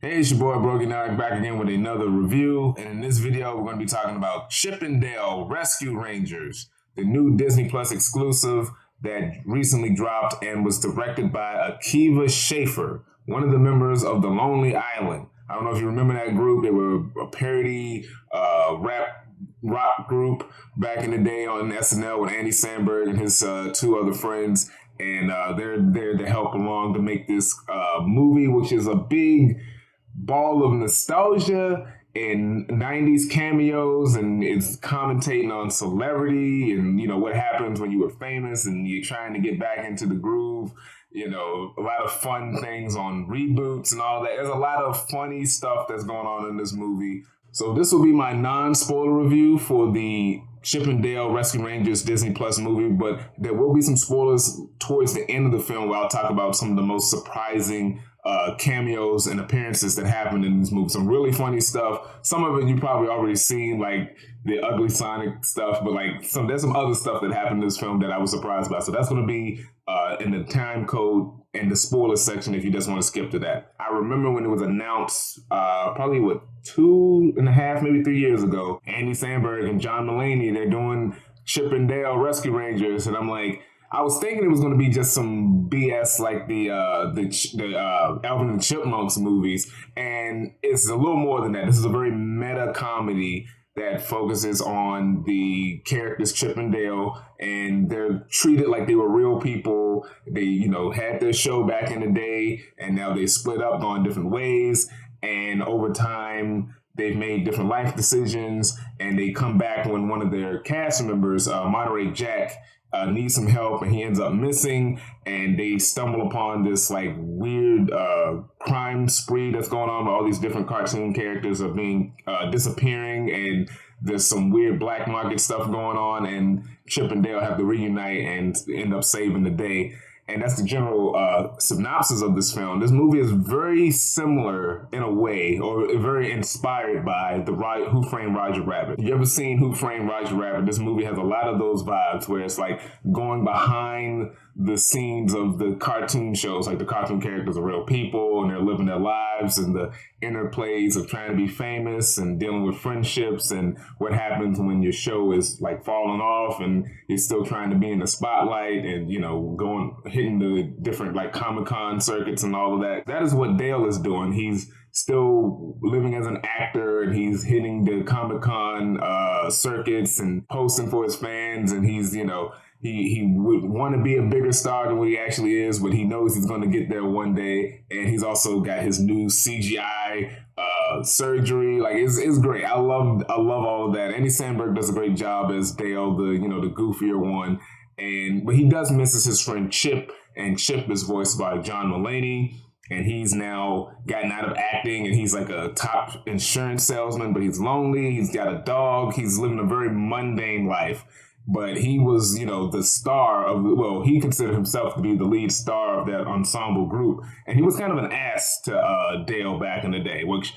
Hey, it's your boy BrogiNaric back again with another review. And in this video, we're going to be talking about Chip and Dale Rescue Rangers, the new Disney Plus exclusive that recently dropped and was directed by Akiva Schaffer, one of the members of the Lonely Island. I don't know if you remember that group. They were a parody rap rock group back in the day on SNL with Andy Samberg and his two other friends. And they're there to help along to make this movie, which is a big ball of nostalgia and 90s cameos, and it's commentating on celebrity and what happens when you were famous and you're trying to get back into the groove. A lot of fun things on reboots and all that. There's a lot of funny stuff that's going on in this movie. So this will be my non-spoiler review for the Chip and Dale Rescue Rangers Disney Plus movie, but there will be some spoilers towards the end of the film where I'll talk about some of the most surprising cameos and appearances that happened in this movie. Some really funny stuff. Some of it you probably already seen, like the ugly Sonic stuff, but there's some other stuff that happened in this film that I was surprised by. So that's going to be in the time code and the spoiler section if you just want to skip to that. I remember when it was announced, probably 2.5, maybe 3 years ago, Andy Samberg and John Mulaney, they're doing Chip and Dale Rescue Rangers, and I'm like, I was thinking it was going to be just some BS like the Alvin and the Chipmunks movies, and it's a little more than that. This is a very meta comedy that focuses on the characters Chip and Dale, and they're treated like they were real people. They, had their show back in the day, and now they split up, going different ways, and over time they've made different life decisions, and they come back when one of their cast members, Monterey Jack, needs some help, and he ends up missing, and they stumble upon this weird crime spree that's going on with all these different cartoon characters are being disappearing, and there's some weird black market stuff going on, and Chip and Dale have to reunite and end up saving the day. And that's the general synopsis of this film. This movie is very similar in a way, or very inspired by the Who Framed Roger Rabbit. You ever seen Who Framed Roger Rabbit? This movie has a lot of those vibes where it's like going behind the scenes of the cartoon shows, like the cartoon characters are real people and they're living their lives, and the interplays of trying to be famous and dealing with friendships and what happens when your show is falling off and you're still trying to be in the spotlight and hitting the different Comic-Con circuits and all of that. That is what Dale is doing. He's still living as an actor, and he's hitting the Comic-Con circuits and posting for his fans, and he's he would want to be a bigger star than what he actually is, but he knows he's going to get there one day. And he's also got his new CGI surgery. It's great. I love all of that. Andy Samberg does a great job as Dale, the goofier one. But he does misses his friend Chip, and Chip is voiced by John Mulaney. And he's now gotten out of acting, and he's like a top insurance salesman, but he's lonely. He's got a dog. He's living a very mundane life. But he was, the star of, he considered himself to be the lead star of that ensemble group. And he was kind of an ass to Dale back in the day, which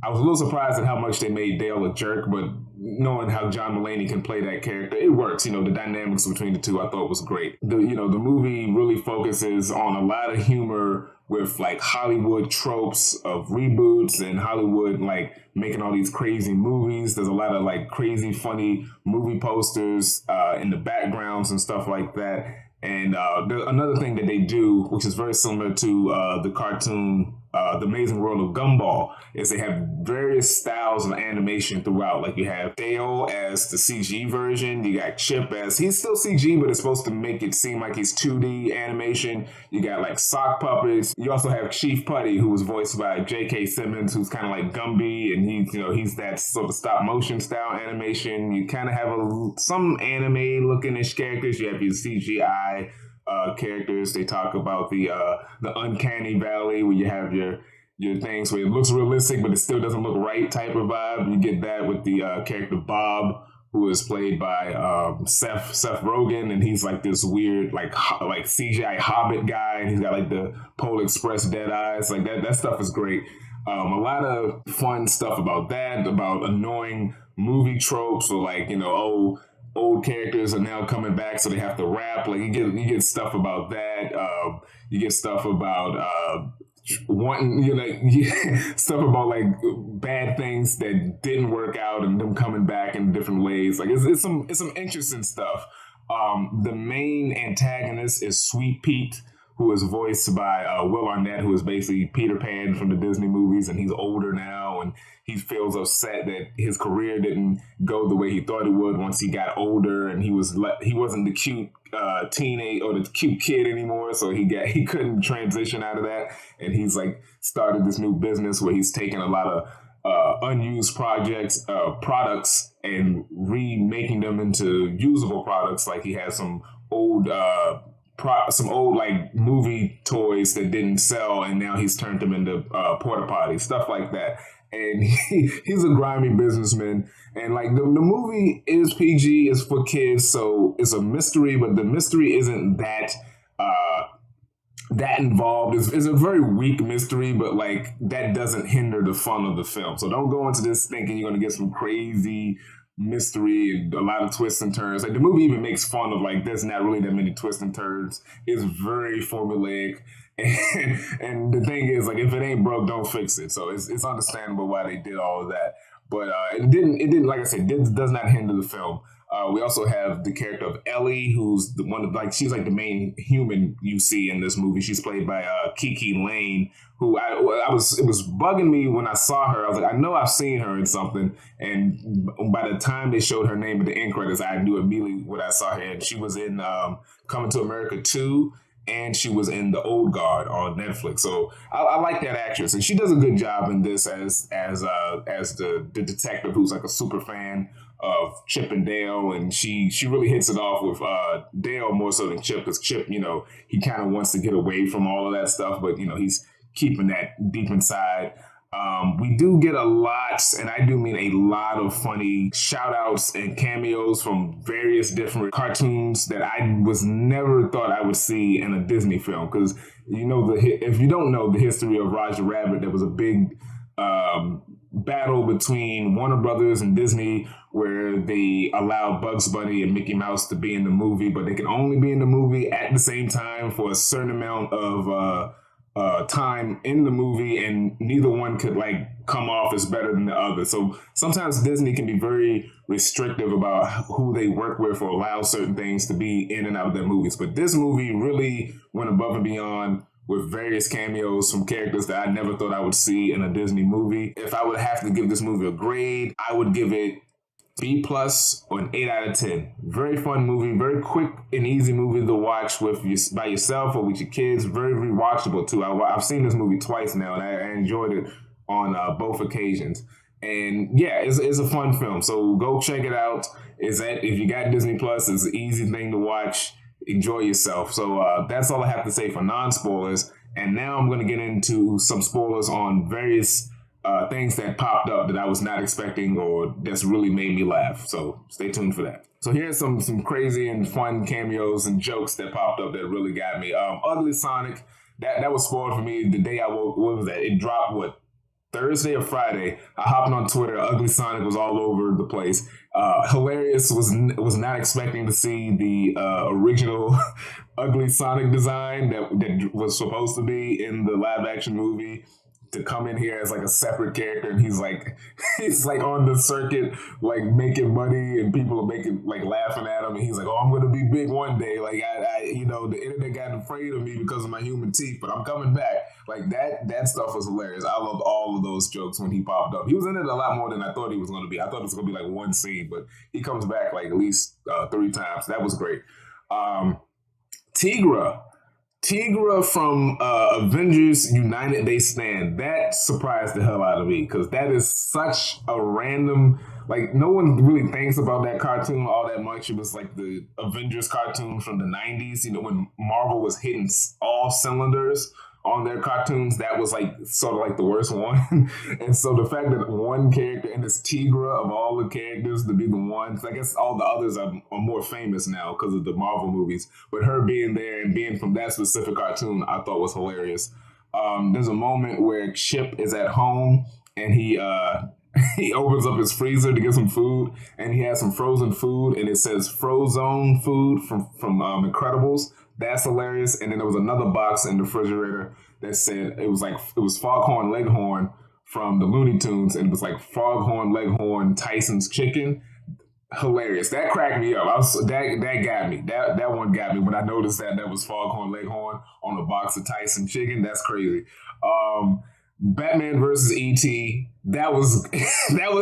I was a little surprised at how much they made Dale a jerk, but knowing how John Mulaney can play that character, it works. The dynamics between the two I thought was great. The movie really focuses on a lot of humor with Hollywood tropes of reboots and Hollywood making all these crazy movies. There's a lot of crazy funny movie posters in the backgrounds and stuff like that. And another thing that they do, which is very similar to the cartoon The Amazing World of Gumball, is they have various styles of animation throughout. You have Dale as the CG version. You got Chip as, he's still CG, but it's supposed to make it seem like he's 2D animation. You got sock puppets. You also have Chief Putty, who was voiced by J.K. Simmons, who's kind of like Gumby, and he's that sort of stop motion style animation. You kind of have some anime looking-ish characters. You have your CGI characters. They talk about the uncanny valley, where you have your things where it looks realistic but it still doesn't look right type of vibe. You get that with the character Bob, who is played by Seth Rogen, and he's this weird CGI Hobbit guy, and he's got the Polar Express dead eyes. That stuff is great. A lot of fun stuff about that, about annoying movie tropes, or old characters are now coming back, so they have to rap. You get stuff about that. You get stuff about wanting, stuff about like bad things that didn't work out and them coming back in different ways. Like it's some interesting stuff. The main antagonist is Sweet Pete, who is voiced by Will Arnett, who is basically Peter Pan from the Disney movies, and he's older now, and he feels upset that his career didn't go the way he thought it would once he got older, and he wasn't the cute teenage or the cute kid anymore, so he couldn't transition out of that, and he's like started this new business where he's taking a lot of unused products and remaking them into usable products. Like he has some old like movie toys that didn't sell, and now he's turned them into porta potties, stuff like that. And he's a grimy businessman. And like the movie is PG, it's for kids, so it's a mystery, but the mystery isn't that involved. It's a very weak mystery, but like that doesn't hinder the fun of the film. So don't go into this thinking you're going to get some crazy mystery and a lot of twists and turns. Like the movie even makes fun of like there's not really that many twists and turns. It's very formulaic. And the thing is, like, if it ain't broke, don't fix it. So it's understandable why they did all of that. But it didn't, like I said, does not hinder the film. We also have the character of Ellie, who's the one of, like, she's like the main human you see in this movie. She's played by Kiki Lane, who it was bugging me when I saw her. I was like, I know I've seen her in something. And by the time they showed her name at the end credits, I knew immediately what I saw her in. She was in Coming to America 2. And she was in The Old Guard on Netflix. So I like that actress, and she does a good job in this as the detective who's like a super fan of Chip and Dale, and she really hits it off with Dale more so than Chip, because Chip, he kind of wants to get away from all of that stuff, but he's keeping that deep inside. We do get a lot, and I do mean a lot of funny shout outs and cameos from various different cartoons that I was never thought I would see in a Disney film. Because, if you don't know the history of Roger Rabbit, there was a big battle between Warner Brothers and Disney where they allowed Bugs Bunny and Mickey Mouse to be in the movie, but they can only be in the movie at the same time for a certain amount of time in the movie, and neither one could like come off as better than the other. So sometimes Disney can be very restrictive about who they work with or allow certain things to be in and out of their movies. But this movie really went above and beyond with various cameos from characters that I never thought I would see in a Disney movie. If I would have to give this movie a grade, I would give it B+ or an 8 out of 10. Very fun movie, very quick and easy movie to watch by yourself or with your kids. Very rewatchable too. I've seen this movie twice now, and I enjoyed it on both occasions. And yeah, it's a fun film. So go check it out. If you got Disney Plus, it's an easy thing to watch. Enjoy yourself. So that's all I have to say for non-spoilers. And now I'm going to get into some spoilers on various things that popped up that I was not expecting or that's really made me laugh. So stay tuned for that. So here's some crazy and fun cameos and jokes that popped up that really got me. Ugly Sonic, that was spoiled for me the day I woke. What was that? It dropped, Thursday or Friday. I hopped on Twitter. Ugly Sonic was all over the place. Hilarious. Was not expecting to see the original Ugly Sonic design that was supposed to be in the live action movie to come in here as like a separate character, and he's like on the circuit like making money, and people are laughing at him, and he's like, oh, I'm gonna be big one day. Like I the internet got afraid of me because of my human teeth, but I'm coming back. Like that stuff was hilarious. I loved all of those jokes when he popped up. He was in it a lot more than I thought he was gonna be. I thought it was gonna be like one scene, but he comes back like at least 3 times. That was great. Tigra from Avengers United They Stand. That surprised the hell out of me because that is such a random, like no one really thinks about that cartoon all that much. It was like the Avengers cartoon from the 90s, when Marvel was hitting all cylinders on their cartoons. That was like sort of like the worst one. And so the fact that one character, and it's Tigra of all the characters to be the one, I guess all the others are more famous now because of the Marvel movies, but her being there and being from that specific cartoon I thought was hilarious. There's a moment where Chip is at home and he opens up his freezer to get some food, and he has some frozen food, and it says Frozone food from Incredibles. That's hilarious. And then there was another box in the refrigerator that said it was Foghorn Leghorn from the Looney Tunes, and it was like Foghorn Leghorn Tyson's Chicken. Hilarious. That cracked me up. That got me. That one got me when I noticed that was Foghorn Leghorn on a box of Tyson chicken. That's crazy. Batman versus E.T. That was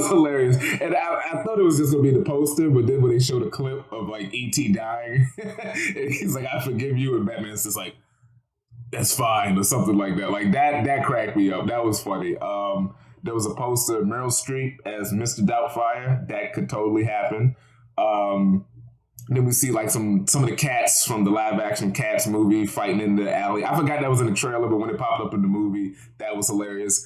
hilarious. And I thought it was just gonna be the poster, but then when they showed a clip of like E.T. dying, and he's like, "I forgive you," and Batman's just like, "That's fine," or something like that. Like that cracked me up. That was funny. There was a poster of Meryl Streep as Mr. Doubtfire. That could totally happen. Then we see like some of the cats from the live action Cats movie fighting in the alley. I forgot that was in the trailer, but when it popped up in the movie, that was hilarious.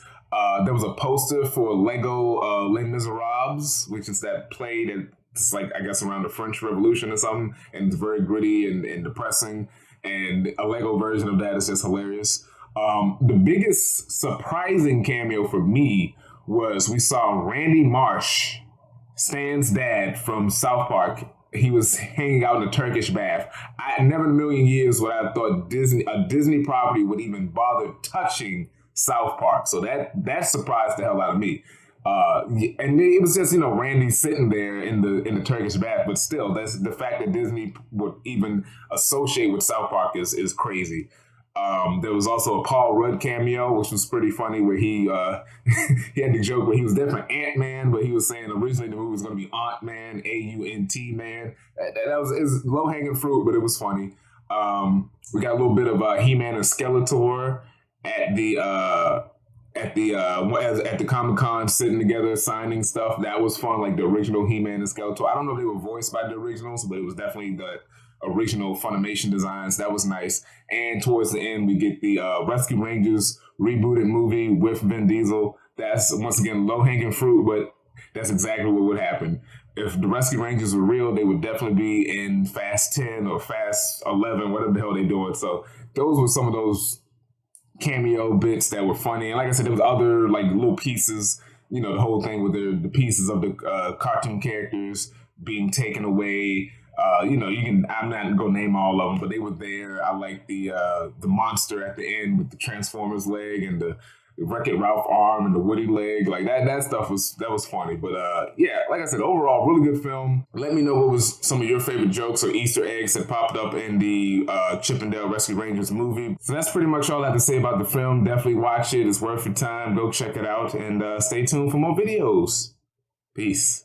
There was a poster for Lego Les Miserables, which is that play that's like, I guess, around the French Revolution or something, and it's very gritty and depressing. And a Lego version of that is just hilarious. The biggest surprising cameo for me was we saw Randy Marsh, Stan's dad from South Park. He was hanging out in a Turkish bath. I never in a million years would I have thought a Disney property would even bother touching South Park. So that surprised the hell out of me. And it was just, Randy sitting there in the Turkish bath, but still, that's the fact that Disney would even associate with South Park is crazy. There was also a Paul Rudd cameo, which was pretty funny, where he he had the joke where he was there for Ant-Man, but he was saying originally the movie was going to be Aunt-Man, A-U-N-T Man. That was low-hanging fruit, but it was funny. We got a little bit of He-Man and Skeletor at the Comic-Con, sitting together signing stuff. That was fun, like the original He-Man and Skeletor. I don't know if they were voiced by the originals, but it was definitely the original Funimation designs. That was nice. And towards the end, we get the Rescue Rangers rebooted movie with Vin Diesel. That's, once again, low-hanging fruit, but that's exactly what would happen. If the Rescue Rangers were real, they would definitely be in Fast 10 or Fast 11, whatever the hell they're doing. So those were some of those cameo bits that were funny. And like I said, there was other like little pieces, the whole thing with the pieces of the cartoon characters being taken away. I'm not gonna name all of them, but they were there. I like the monster at the end with the Transformers leg and the Wreck-It Ralph arm and the Woody leg. Like that stuff was funny. But yeah, like I said, overall, really good film. Let me know what was some of your favorite jokes or Easter eggs that popped up in the Chip and Dale Rescue Rangers movie. So that's pretty much all I have to say about the film. Definitely watch it. It's worth your time. Go check it out and stay tuned for more videos. Peace.